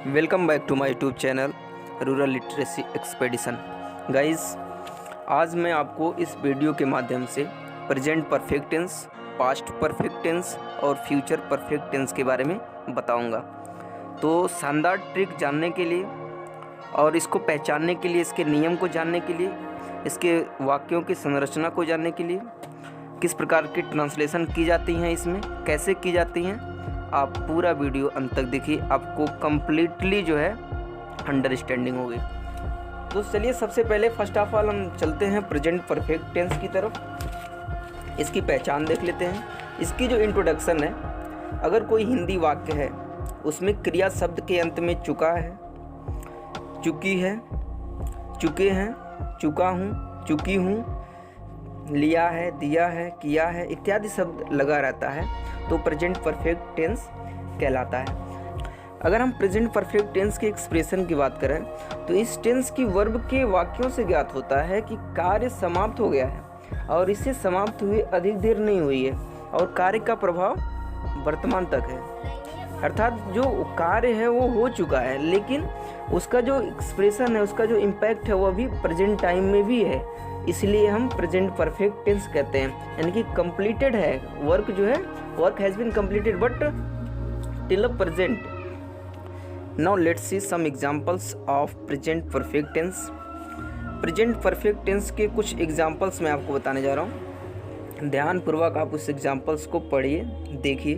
Welcome back to my YouTube channel rural literacy expedition. Guys, आज मैं आपको इस वीडियो के माध्यम से present perfect tense, past perfect tense और फ्यूचर परफेक्ट टेंस के बारे में बताऊंगा। तो शानदार ट्रिक जानने के लिए और इसको पहचानने के लिए, इसके नियम को जानने के लिए, इसके वाक्यों की संरचना को जानने के लिए, किस प्रकार की ट्रांसलेशन की जाती हैं, इसमें कैसे की जाती हैं, आप पूरा वीडियो अंत तक देखिए। आपको कम्प्लीटली जो है अंडरस्टैंडिंग होगी। तो चलिए, सबसे पहले फर्स्ट ऑफ ऑल हम चलते हैं प्रेजेंट परफेक्ट टेंस की तरफ। इसकी पहचान देख लेते हैं। इसकी जो इंट्रोडक्शन है, अगर कोई हिंदी वाक्य है उसमें क्रिया शब्द के अंत में चुका है, चुकी है, चुके हैं, चुका हूँ, चुकी हूँ, लिया है, दिया है, किया है इत्यादि शब्द लगा रहता है तो प्रेजेंट परफेक्ट टेंस कहलाता है। अगर हम प्रेजेंट परफेक्ट टेंस के एक्सप्रेशन की बात करें तो इस टेंस की वर्ब के वाक्यों से ज्ञात होता है कि कार्य समाप्त हो गया है और इसे समाप्त हुए अधिक देर नहीं हुई है और कार्य का प्रभाव वर्तमान तक है। अर्थात जो कार्य है वो हो चुका है, लेकिन उसका जो एक्सप्रेशन है, उसका जो इम्पैक्ट है वो अभी प्रेजेंट टाइम में भी है। इसलिए हम प्रेजेंट परफेक्ट टेंस कहते हैं, यानी कि कंप्लीटेड है वर्क, जो है work has been completed but till present. Now let's see some examples of present perfect tense. Present perfect tense के कुछ एग्जांपल्स मैं आपको बताने जा रहा हूँ। ध्यानपूर्वक आप उस एग्जांपल्स को पढ़िए, देखिए,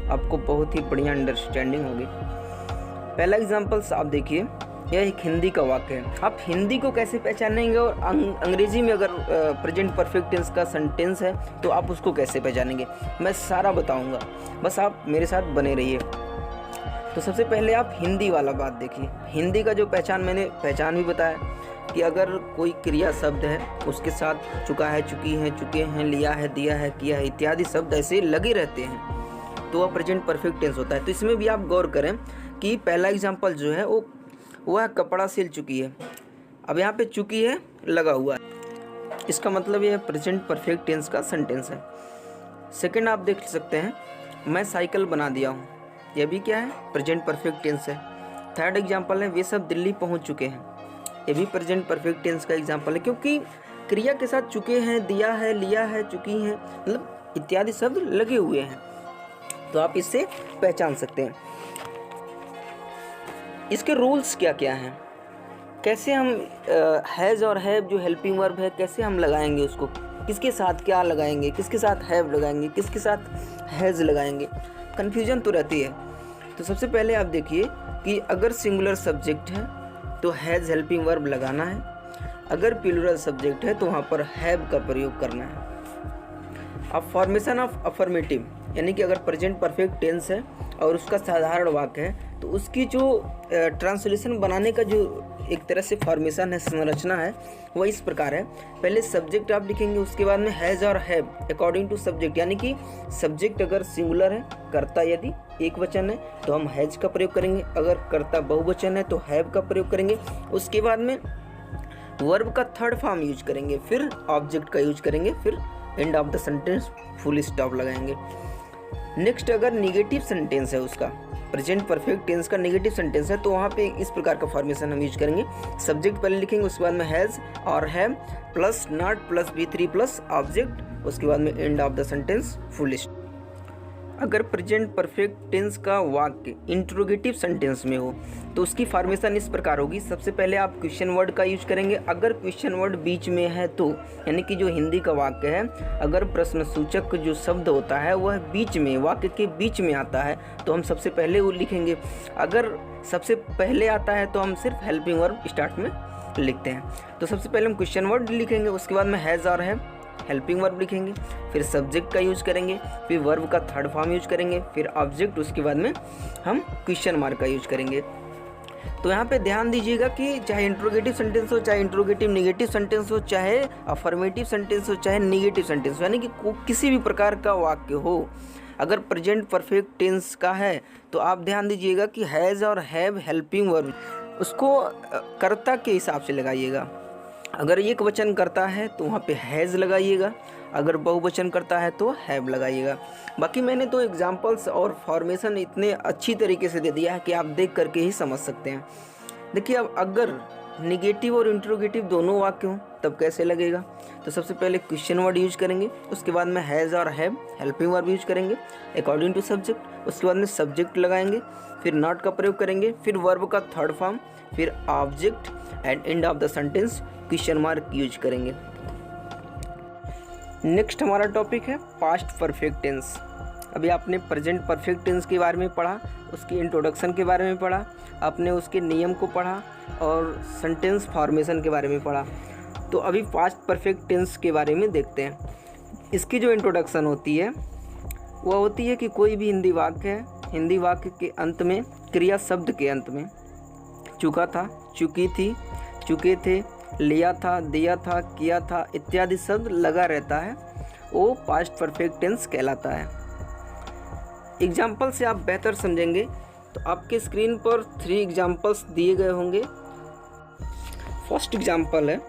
आपको बहुत ही बढ़िया अंडरस्टैंडिंग होगी। पहला एग्जांपल्स आप देखिए, यह एक हिंदी का वाक्य है। आप हिंदी को कैसे पहचानेंगे और अंग्रेजी में अगर प्रेजेंट परफेक्ट टेंस का सेंटेंस है तो आप उसको कैसे पहचानेंगे, मैं सारा बताऊंगा, बस आप मेरे साथ बने रहिए। तो सबसे पहले आप हिंदी वाला बात देखिए। हिंदी का जो पहचान, मैंने पहचान भी बताया कि अगर कोई क्रिया शब्द है उसके साथ चुका है, चुकी है, चुके हैं, लिया है, दिया है, किया है इत्यादि शब्द ऐसे लगे रहते हैं तो वह प्रेजेंट परफेक्ट टेंस होता है। तो इसमें भी आप गौर करें कि पहला एग्जाम्पल जो है वह कपड़ा सिल चुकी है। अब यहाँ पे चुकी है लगा हुआ है, इसका मतलब यह प्रेजेंट परफेक्ट टेंस का सेंटेंस है। सेकंड आप देख सकते हैं, मैं साइकिल बना दिया हूँ, यह भी क्या है, प्रेजेंट परफेक्ट टेंस है। थर्ड एग्जाम्पल है, वे सब दिल्ली पहुँच चुके हैं, यह भी प्रेजेंट परफेक्ट टेंस का एग्जाम्पल है, क्योंकि क्रिया के साथ चुके हैं, दिया है, लिया है, चुकी हैं, मतलब इत्यादि शब्द लगे हुए हैं, तो आप इससे पहचान सकते हैं। इसके रूल्स क्या क्या हैं, कैसे हम हैज़ और हैव जो हेल्पिंग वर्ब है कैसे हम लगाएंगे, उसको किसके साथ क्या लगाएंगे, किसके साथ हैव लगाएंगे, किसके साथ हैज़ लगाएंगे, कन्फ्यूजन तो रहती है। तो सबसे पहले आप देखिए कि अगर सिंगुलर सब्जेक्ट है तो हैज़ हेल्पिंग वर्ब लगाना है, अगर प्लूरल सब्जेक्ट है तो वहाँ पर हैव का प्रयोग करना है। अब फॉर्मेशन ऑफ अफर्मेटिव, यानी कि अगर प्रेजेंट परफेक्ट टेंस है और उसका साधारण वाक्य है तो उसकी जो ट्रांसलेशन बनाने का जो एक तरह से फॉर्मेशन है, संरचना है, वह इस प्रकार है। पहले सब्जेक्ट आप लिखेंगे, उसके बाद में हैज़ और हैव अकॉर्डिंग टू सब्जेक्ट, यानी कि सब्जेक्ट अगर सिंगुलर है, कर्ता यदि एक वचन है तो हम हैज़ का प्रयोग करेंगे, अगर कर्ता बहुवचन है तो हैव का प्रयोग करेंगे। उसके बाद में वर्ब का थर्ड फॉर्म यूज करेंगे, फिर ऑब्जेक्ट का यूज करेंगे, फिर end of the sentence full stop लगाएंगे। नेक्स्ट, अगर निगेटिव सेंटेंस है, उसका प्रेजेंट परफेक्ट टेंस का नेगेटिव सेंटेंस है तो वहाँ पे इस प्रकार का फॉर्मेशन हम यूज करेंगे। सब्जेक्ट पहले लिखेंगे, उसके बाद में हैज़ और have plus not plus V3 plus object, उसके बाद में end of the sentence full stop. अगर प्रेजेंट परफेक्ट टेंस का वाक्य इंट्रोगेटिव सेंटेंस में हो तो उसकी फॉर्मेशन इस प्रकार होगी। सबसे पहले आप क्वेश्चन वर्ड का यूज करेंगे, अगर क्वेश्चन वर्ड बीच में है तो, यानी कि जो हिंदी का वाक्य है अगर प्रश्न सूचक जो शब्द होता है वह बीच में, वाक्य के बीच में आता है तो हम सबसे पहले वो लिखेंगे। अगर सबसे पहले आता है तो हम सिर्फ हेल्पिंग वर्ब स्टार्ट में लिखते हैं। तो सबसे पहले हम क्वेश्चन वर्ड लिखेंगे, उसके बाद में हैज़ और हैव हेल्पिंग वर्ब लिखेंगे, फिर सब्जेक्ट का यूज करेंगे, फिर वर्ब का थर्ड फॉर्म यूज करेंगे, फिर ऑब्जेक्ट, उसके बाद में हम क्वेश्चन मार्क का यूज करेंगे। तो यहाँ पे ध्यान दीजिएगा कि चाहे इंट्रोगेटिव सेंटेंस हो, चाहे इंट्रोगेटिव निगेटिव सेंटेंस हो, चाहे अफर्मेटिव सेंटेंस हो, चाहे निगेटिव सेंटेंस हो, यानी कि किसी भी प्रकार का वाक्य हो, अगर प्रेजेंट परफेक्ट टेंस का है तो आप ध्यान दीजिएगा कि हैज़ और हैव हेल्पिंग वर्ब उसको कर्ता के हिसाब से लगाइएगा। अगर एक वचन करता है तो वहाँ पे हैज़ लगाइएगा, अगर बहुवचन करता है तो हैव लगाइएगा। बाकी मैंने तो एग्जाम्पल्स और फॉर्मेशन इतने अच्छी तरीके से दे दिया है कि आप देख करके ही समझ सकते हैं। देखिए, अब अगर निगेटिव और इंट्रोगेटिव दोनों वाक्य हों तब कैसे लगेगा। तो सबसे पहले क्वेश्चन वर्ड यूज करेंगे, उसके बाद में हैज़ और हैव हेल्पिंग वर्ब यूज करेंगे अकॉर्डिंग टू सब्जेक्ट, उसके बाद में सब्जेक्ट लगाएंगे, फिर नॉट का प्रयोग करेंगे, फिर वर्ब का थर्ड फॉर्म, फिर object and end of the sentence question mark use करेंगे। नेक्स्ट हमारा टॉपिक है पास्ट परफेक्ट टेंस। अभी आपने प्रेजेंट परफेक्ट टेंस के बारे में पढ़ा, उसकी इंट्रोडक्शन के बारे में पढ़ा, आपने उसके नियम को पढ़ा और सेंटेंस फॉर्मेशन के बारे में पढ़ा। तो अभी पास्ट परफेक्ट टेंस के बारे में देखते हैं। इसकी जो इंट्रोडक्शन होती है वह होती है कि कोई भी हिंदी वाक्य है, हिंदी वाक्य के अंत में क्रिया शब्द के अंत में चुका था, चुकी थी, चुके थे, लिया था, दिया था, किया था इत्यादि शब्द लगा रहता है, वो पास्ट परफेक्ट टेंस कहलाता है। एग्जाम्पल से आप बेहतर समझेंगे तो आपके स्क्रीन पर 3 एग्जाम्पल्स दिए गए होंगे। फर्स्ट एग्जाम्पल है,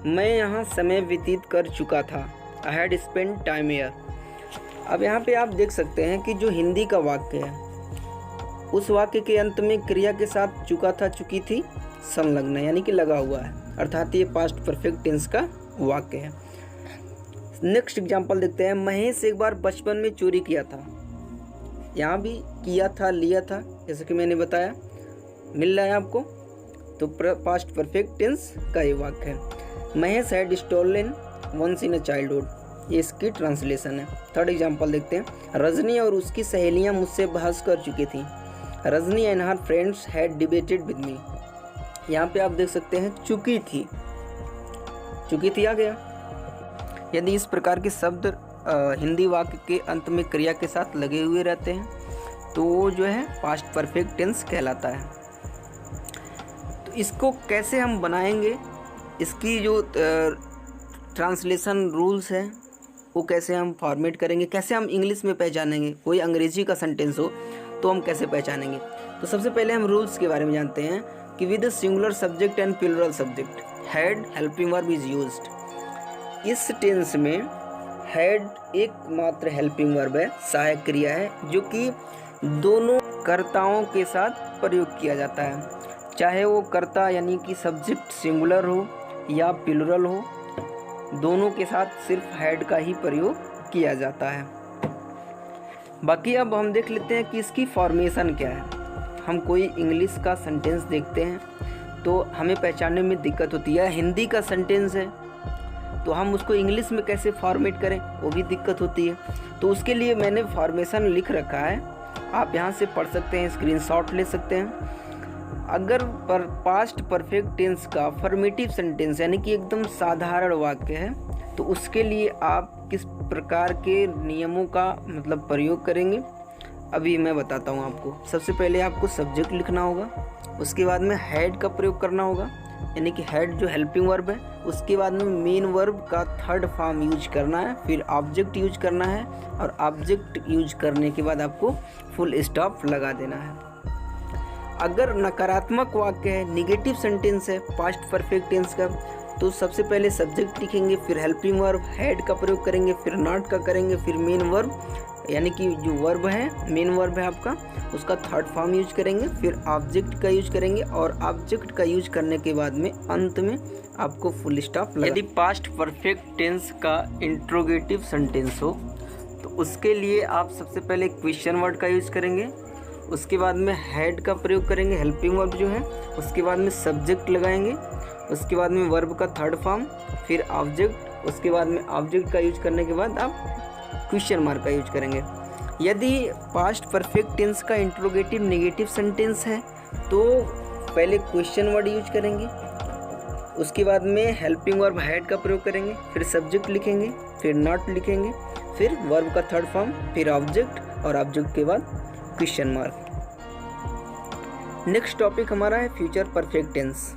मैं यहाँ समय व्यतीत कर चुका था, I had spend time here. अब यहाँ पे आप देख सकते हैं कि जो हिंदी का वाक्य है उस वाक्य के अंत में क्रिया के साथ चुका था, चुकी थी संलग्न यानी कि लगा हुआ है, अर्थात ये पास्ट परफेक्ट टेंस का वाक्य है। नेक्स्ट एग्जाम्पल देखते हैं, महेश एक बार बचपन में चोरी किया था। यहाँ भी किया था, लिया था, जैसे कि मैंने बताया, मिल रहा है आपको, तो पास्ट परफेक्ट टेंस का ये वाक्य है। Mahesh had stolen once in a childhood, ये इसकी ट्रांसलेशन है। थर्ड एग्जाम्पल देखते हैं, रजनी और उसकी सहेलियाँ मुझसे बहस कर चुकी थीं। Rajni and her friends had debated with me. यहाँ पे आप देख सकते हैं चुकी थी, चुकी थी आ गया। यदि इस प्रकार के शब्द हिंदी वाक्य के अंत में क्रिया के साथ लगे हुए रहते हैं तो वो जो है पास्ट परफेक्ट टेंस कहलाता है। तो इसको कैसे हम बनाएंगे, इसकी जो ट्रांसलेशन रूल्स है वो कैसे हम फॉर्मेट करेंगे, कैसे हम इंग्लिश में पहचानेंगे, कोई अंग्रेजी का सेंटेंस हो तो हम कैसे पहचानेंगे। तो सबसे पहले हम रूल्स के बारे में जानते हैं कि with singular subject and plural subject had helping verb is used. इस टेंस में हैड एकमात्र हेल्पिंग वर्ब है, सहायक क्रिया है, जो कि दोनों कर्ताओं के साथ प्रयोग किया जाता है, चाहे वो कर्ता यानी कि सब्जेक्ट सिंगुलर हो या प्लूरल हो, दोनों के साथ सिर्फ हैड का ही प्रयोग किया जाता है। बाकी अब हम देख लेते हैं कि इसकी फॉर्मेशन क्या है। हम कोई इंग्लिश का सेंटेंस देखते हैं तो हमें पहचानने में दिक्कत होती है, हिंदी का सेंटेंस है तो हम उसको इंग्लिश में कैसे फॉर्मेट करें वो भी दिक्कत होती है। तो उसके लिए मैंने फॉर्मेशन लिख रखा है, आप यहाँ से पढ़ सकते हैं, स्क्रीनशॉट ले सकते हैं। अगर पास्ट परफेक्ट टेंस का फॉर्मेटिव सेंटेंस यानी कि एकदम साधारण वाक्य है तो उसके लिए आप किस प्रकार के नियमों का मतलब प्रयोग करेंगे अभी मैं बताता हूँ आपको। सबसे पहले आपको सब्जेक्ट लिखना होगा, उसके बाद में हैड का प्रयोग करना होगा यानी कि हैड जो हेल्पिंग वर्ब है, उसके बाद में मेन वर्ब का थर्ड फॉर्म यूज करना है, फिर ऑब्जेक्ट यूज करना है और ऑब्जेक्ट यूज करने के बाद आपको फुल स्टॉप लगा देना है। अगर नकारात्मक वाक्य है, निगेटिव सेंटेंस है पास्ट परफेक्ट टेंस का, तो सबसे पहले सब्जेक्ट लिखेंगे, फिर हेल्पिंग वर्ब हैड का प्रयोग करेंगे, फिर नॉट का करेंगे, फिर मेन वर्ब यानी कि जो वर्ब है मेन वर्ब है आपका उसका थर्ड फॉर्म यूज करेंगे, फिर ऑब्जेक्ट का यूज करेंगे और ऑब्जेक्ट का यूज करने के बाद में अंत में आपको फुल स्टॉप लगा। यदि पास्ट परफेक्ट टेंस का इंट्रोगेटिव सेंटेंस हो तो उसके लिए आप सबसे पहले क्वेश्चन वर्ड का यूज करेंगे, उसके बाद में हैड का प्रयोग करेंगे हेल्पिंग वर्ब जो है, उसके बाद में सब्जेक्ट लगाएंगे, उसके बाद में वर्ब का थर्ड फॉर्म, फिर ऑब्जेक्ट, उसके बाद में ऑब्जेक्ट का यूज करने के बाद आप क्वेश्चन मार्क का यूज करेंगे। यदि पास्ट परफेक्ट टेंस का इंट्रोगेटिव नेगेटिव सेंटेंस है तो पहले क्वेश्चन वर्ड यूज करेंगे, उसके बाद में हेल्पिंग वर्ब हैड का प्रयोग करेंगे, फिर सब्जेक्ट लिखेंगे, फिर नॉट लिखेंगे, फिर वर्ब का थर्ड फॉर्म, फिर ऑब्जेक्ट और ऑब्जेक्ट के बाद क्वेश्चन मार्क। नेक्स्ट टॉपिक हमारा है फ्यूचर परफेक्ट टेंस।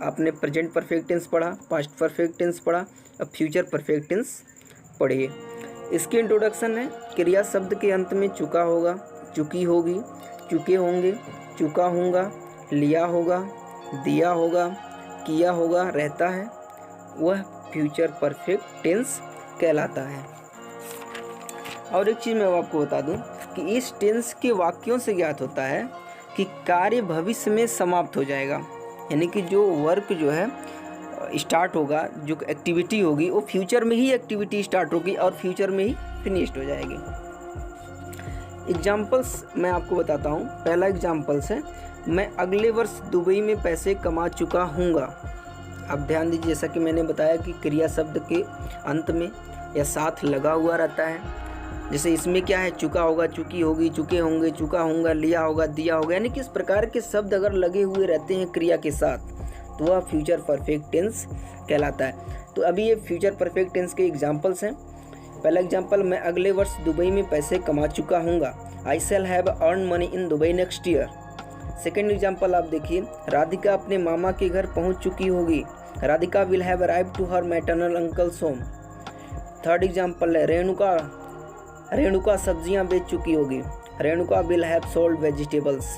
आपने प्रेजेंट परफेक्ट टेंस पढ़ा, पास्ट परफेक्ट टेंस पढ़ा, अब फ्यूचर परफेक्ट टेंस पढ़िए। इसकी इंट्रोडक्शन है, क्रिया शब्द के अंत में चुका होगा, चुकी होगी, चुके होंगे, चुका होगा, लिया होगा, दिया होगा, किया होगा रहता है, वह फ्यूचर परफेक्ट टेंस कहलाता है। और एक चीज़ मैं आपको बता दूं कि इस टेंस के वाक्यों से ज्ञात होता है कि कार्य भविष्य में समाप्त हो जाएगा, यानी कि जो वर्क जो है स्टार्ट होगा, जो एक्टिविटी होगी वो फ्यूचर में ही एक्टिविटी स्टार्ट होगी और फ्यूचर में ही फिनिश्ड हो जाएगी। एग्जाम्पल्स मैं आपको बताता हूँ। पहला एग्जाम्पल्स है, मैं अगले वर्ष दुबई में पैसे कमा चुका हूँगा। अब ध्यान दीजिए, जैसा कि मैंने बताया कि क्रिया शब्द के अंत में या साथ लगा हुआ रहता है। जैसे इसमें क्या है, चुका होगा, चुकी होगी, चुके होंगे, चुका होगा, लिया होगा, दिया होगा, यानी कि इस प्रकार के शब्द अगर लगे हुए रहते हैं क्रिया के साथ तो वह फ्यूचर परफेक्ट टेंस कहलाता है। तो अभी ये फ्यूचर परफेक्ट टेंस के एग्जाम्पल्स हैं। पहला एग्जाम्पल, मैं अगले वर्ष दुबई में पैसे कमा चुका हूँगा। I shall have earn money in Dubai next year. Second example आप देखिए, राधिका अपने मामा के घर पहुँच चुकी होगी। Radhika will have arrived to her maternal uncles home. Third example है, रेणुका सब्जियां बेच चुकी होगी। Renuka will have sold vegetables.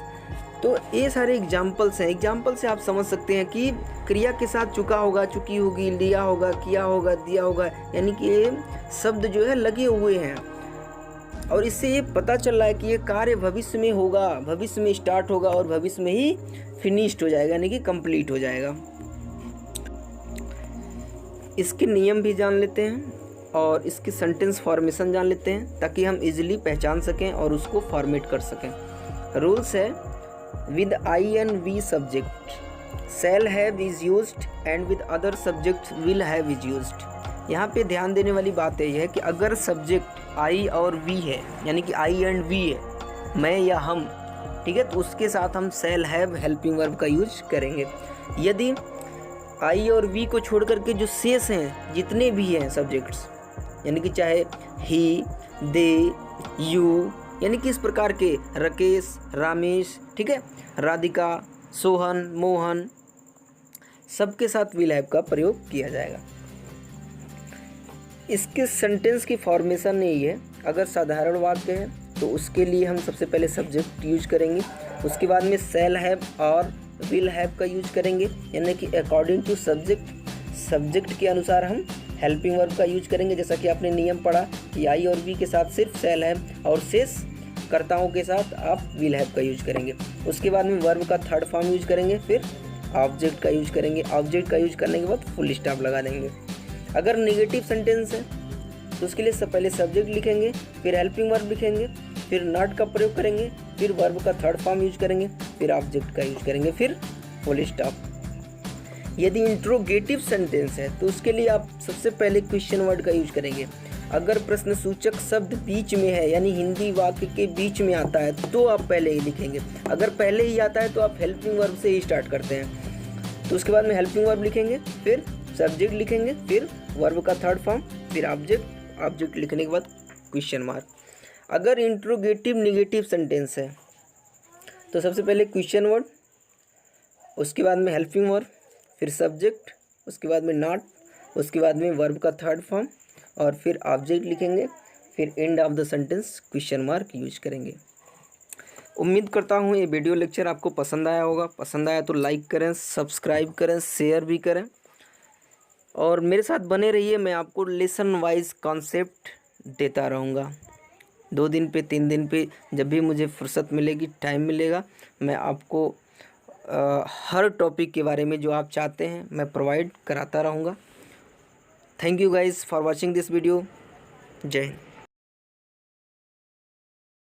तो ये सारे एग्जाम्पल्स हैं। एग्जाम्पल से आप समझ सकते हैं कि क्रिया के साथ चुका होगा, चुकी होगी, लिया होगा, किया होगा, दिया होगा, यानी कि ये शब्द जो है लगे हुए हैं और इससे ये पता चल रहा है कि ये कार्य भविष्य में होगा, भविष्य में स्टार्ट होगा और भविष्य में ही फिनिश्ड हो जाएगा, यानी कि कंप्लीट हो जाएगा। इसके नियम भी जान लेते हैं और इसकी सेंटेंस फॉर्मेशन जान लेते हैं ताकि हम इजीली पहचान सकें और उसको फॉर्मेट कर सकें। रूल्स है, with I and we subject shall have is used and with other subject will have is used. यहाँ पे ध्यान देने वाली बात यह है कि अगर सब्जेक्ट आई और वी है, यानी कि आई एंड वी है, मैं या हम, ठीक है, तो उसके साथ हम शैल हैव हेल्पिंग वर्ब का यूज करेंगे। यदि आई और वी को छोड़ करके जो शेष हैं, जितने भी हैं सब्जेक्ट्स, यानी कि चाहे ही, दे, यू, यानी कि इस प्रकार के राकेश, रामेश, ठीक है, राधिका, सोहन, मोहन, सबके साथ विल हैव का प्रयोग किया जाएगा। इसके सेंटेंस की फॉर्मेशन यही है, अगर साधारण वाक्य है तो उसके लिए हम सबसे पहले सब्जेक्ट यूज करेंगे, उसके बाद में शैल हैव और विल हैव का यूज करेंगे, यानी कि अकॉर्डिंग टू सब्जेक्ट के अनुसार हम हेल्पिंग वर्ब का यूज करेंगे। जैसा कि आपने नियम पढ़ा कि आई और वी के साथ सिर्फ शैल हैव और शेष कर्ताओं के साथ आप विल हैव का यूज करेंगे। उसके बाद में वर्ब का थर्ड फॉर्म यूज करेंगे, फिर ऑब्जेक्ट का यूज करेंगे। ऑब्जेक्ट का यूज करने के बाद फुल स्टॉप लगा देंगे। अगर नेगेटिव सेंटेंस है तो उसके लिए पहले सब्जेक्ट लिखेंगे, फिर हेल्पिंग वर्ब लिखेंगे, फिर नॉट का प्रयोग करेंगे, फिर वर्ब का थर्ड फॉर्म यूज करेंगे, फिर ऑब्जेक्ट का यूज करेंगे, फिर फुल स्टॉप। यदि इंट्रोगेटिव सेंटेंस है तो उसके लिए आप सबसे पहले क्वेश्चन वर्ड का यूज करेंगे। अगर प्रश्न सूचक शब्द बीच में है, यानी हिंदी वाक्य के बीच में आता है, तो आप पहले ही लिखेंगे। अगर पहले ही आता है तो आप हेल्पिंग वर्ब से ही स्टार्ट करते हैं। तो उसके बाद में हेल्पिंग वर्ब लिखेंगे, फिर सब्जेक्ट लिखेंगे, फिर वर्ब का थर्ड फॉर्म, फिर ऑब्जेक्ट लिखने के बाद क्वेश्चन मार्क। अगर इंट्रोगेटिव नेगेटिव सेंटेंस है तो सबसे पहले क्वेश्चन वर्ड, उसके बाद में हेल्पिंग वर्ब, फिर सब्जेक्ट, उसके बाद में नॉट, उसके बाद में वर्ब का थर्ड फॉर्म और फिर ऑब्जेक्ट लिखेंगे, फिर end of the sentence question mark use करेंगे। उम्मीद करता हूँ ये वीडियो लेक्चर आपको पसंद आया होगा। पसंद आया तो लाइक करें, सब्सक्राइब करें, शेयर भी करें और मेरे साथ बने रहिए। मैं आपको लेसन वाइज कॉन्सेप्ट देता रहूँगा। 2 दिन पे, 3 दिन पे, जब भी मुझे फुर्सत मिलेगी, टाइम मिलेगा, मैं आपको हर टॉपिक के बारे में जो आप चाहते हैं मैं प्रोवाइड कराता रहूँगा। Thank you guys for watching this video. जय हिंद।